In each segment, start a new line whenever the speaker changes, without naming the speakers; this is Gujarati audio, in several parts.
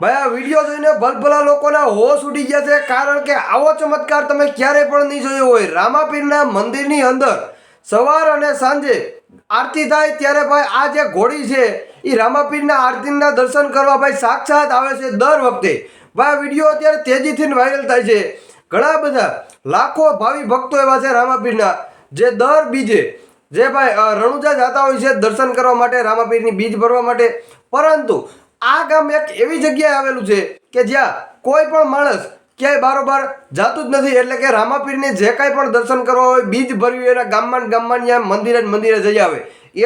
ભાઈ આ વિડીયો જોઈને ભલભલા લોકોના હોશ ઉડી ગયા છે, કારણ કે આવો ચમત્કાર તમે ક્યારેય પણ નહીં જોયો હોય। રામાપીરના મંદિરની અંદર સવાર અને સાંજે આરતી થાય ત્યારે ભાઈ આ જે ઘોડી છે એ રામાપીરના આરતીના દર્શન કરવા ભાઈ સાક્ષાત આવે છે દર વખતે। ભાઈ આ વિડીયો અત્યારે તેજીથી વાયરલ થાય છે। ઘણા બધા લાખો ભાવિ ભક્તો એવા છે રામાપીરના જે દર બીજે જે ભાઈ રણુજા જતા હોય છે દર્શન કરવા માટે, રામાપીરની બીજ ભરવા માટે। પરંતુ આ ગામ એક એવી જગ્યાએ આવેલું છે કે જ્યાં કોઈ પણ માણસ ક્યાંય બારોબાર જાતું જ નથી, એટલે કે રામાપીરને જે કાંઈ પણ દર્શન કરવા હોય, બીજ ભરવી એના ગામમાં ત્યાં મંદિરે જઈ આવે।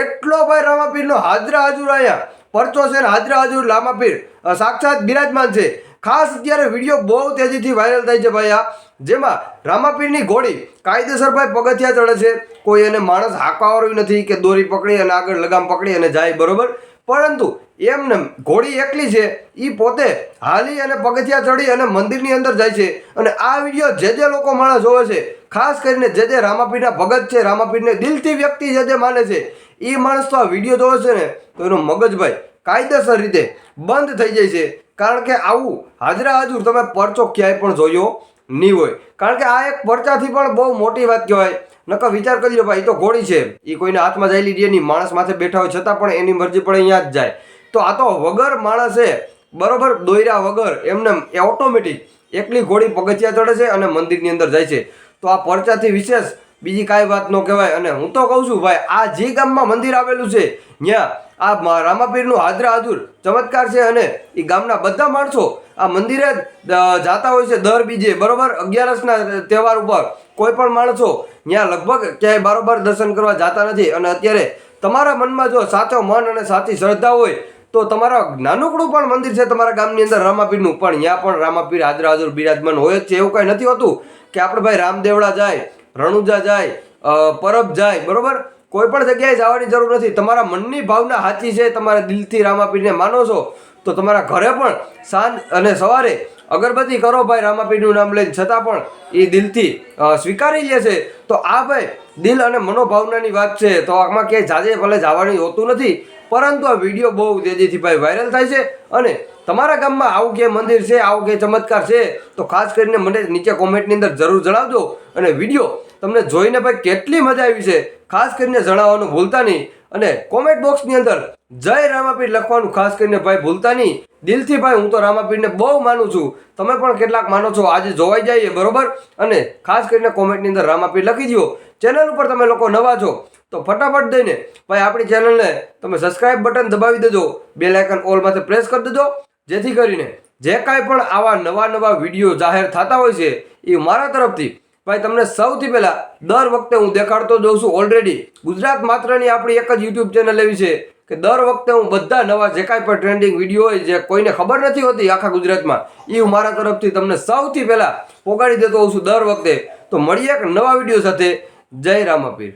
એટલો ભાઈ રામાપીરનો હાજરા હાજર અહીંયા પરચો છે ને હાજરા હાજર રામાપીર સાક્ષાત બિરાજમાન છે। ખાસ અત્યારે વિડીયો બહુ તેજીથી વાયરલ થાય છે ભાઈ આ, જેમાં રામાપીરની ઘોડી કાયદેસર ભાઈ પગથિયા ચડે છે। કોઈ એને માણસ હાંકવાવાળું નથી કે દોરી પકડી અને આગળ લગામ પકડી અને જાય બરોબર, પરંતુ એમને ઘોડી એકલી છે, એ પોતે હાલી અને પગથિયા ચડી અને મંદિરની અંદર જાય છે। અને આ વિડીયો જે લોકો માણસ જોવે છે, ખાસ કરીને જે રામાપીરના ભગત છે, રામાપીરને દિલથી વ્યક્તિ જે માને છે, એ માણસ તો આ વિડીયો જોવે છે ને તો એનો મગજ ભાઈ કાયદેસર રીતે બંધ થઈ જાય છે। કારણ કે આવું હાજરા હાજર તમે પરચો ક્યાંય પણ જોયો નહીં હોય, કારણ કે આ એક પરચાથી પણ બહુ મોટી વાત કહેવાય। નકર વિચાર કરી લો ભાઈ, એ તો ઘોડી છે, એ કોઈને હાથમાં જઈ લીધી નહીં, માણસ માથે બેઠા હોય છતાં પણ એની મરજી પડે અહીંયા જ જાય। તો આ તો વગર માણસે બરોબર દોયરા વગર એમને ઓટોમેટિક એકલી ઘોડી પગથિયા ચડે છે અને મંદિરની અંદર જાય છે। તો આ પરચાથી વિશેષ બીજી કાંઈ વાત ન કહેવાય। અને હું તો કહું છું ભાઈ, આ જે ગામમાં મંદિર આવેલું છે ત્યાં આ રામાપીરનું હાજરા હાજર ચમત્કાર છે અને એ ગામના બધા માણસો આ મંદિરે જાતા હોય છે દર બીજે બરોબર। 11ના તહેવાર ઉપર કોઈ પણ માણસો ત્યાં લગભગ ક્યાંય બારોબાર દર્શન કરવા જતા નથી। અને અત્યારે તમારા મનમાં જો સાચો મન અને સાચી શ્રદ્ધા હોય તો તમારા નાનકડું પણ મંદિર છે તમારા ગામની અંદર રામાપીરનું, પણ ત્યાં પણ રામાપીર હાજરા હાજર બિરાજમાન હોય જ છે। એવું કાંઈ નથી હોતું કે આપણે ભાઈ રામદેવડા જાય, રણુજા જાય, પરબ જાય બરોબર, કોઈ પણ જગ્યાએ જવાની જરૂર નથી। તમારા મનની ભાવના સાચી છે, તમારા દિલથી રામાપીરને માનો છો તો તમારા ઘરે પણ સાંજ અને સવારે અગરબત્તી કરો ભાઈ રામાપીરનું નામ લઈને, છતાં પણ એ દિલથી સ્વીકારી લે છે। તો આ ભાઈ દિલ અને મનોભાવનાની વાત છે। તો આમાં ક્યાંય જાજે ભલે જવાની હોતું નથી, પરંતુ આ વિડીયો બહુ તેજીથી ભાઈ વાયરલ થાય છે। અને તમારા ગામમાં આવું કે મંદિર છે, આવું કે ચમત્કાર છે તો ખાસ કરીને મને નીચે કોમેન્ટની અંદર જરૂર જણાવજો। અને વિડીયો તમને જોઈને ભાઈ કેટલી મજા આવી છે ખાસ કરીને જણાવવાનું ભૂલતા નહીં। અને કોમેન્ટ બોક્સની અંદર જય રામાપીર લખવાનું ખાસ કરીને ભાઈ ભૂલતા નહીં। દિલથી ભાઈ હું તો રામાપીરને બહુ માનું છું, તમે પણ કેટલાક માનો છો, આજે જોવાઈ જાય બરોબર। અને ખાસ કરીને કોમેન્ટની અંદર રામાપીર લખી દો। ચેનલ ઉપર તમે લોકો નવા છો તો ફટાફટ દઈને ભાઈ આપણી ચેનલને તમે સબસ્ક્રાઇબ બટન દબાવી દેજો, બેલ આઇકન ઓલ માથે પ્રેસ કરી દેજો, જેથી કરીને જે કાંઈ પણ આવા નવા વિડીયો જાહેર થતા હોય છે એ મારા તરફથી ભાઈ તમને સૌથી પહેલાં દર વખતે હું દેખાડતો જાઉં છું। ઓલરેડી ગુજરાત માત્રની આપણી એક જ યુટ્યુબ ચેનલ એવી છે કે દર વખતે હું બધા નવા જે કાંઈ પણ ટ્રેન્ડિંગ વિડીયો હોય જે કોઈને ખબર નથી હોતી આખા ગુજરાતમાં, એ હું મારા તરફથી તમને સૌથી પહેલાં પોગાડી દેતો હોઉં છું દર વખતે। તો મળીએ એક નવા વિડીયો સાથે। જય રામાપીર।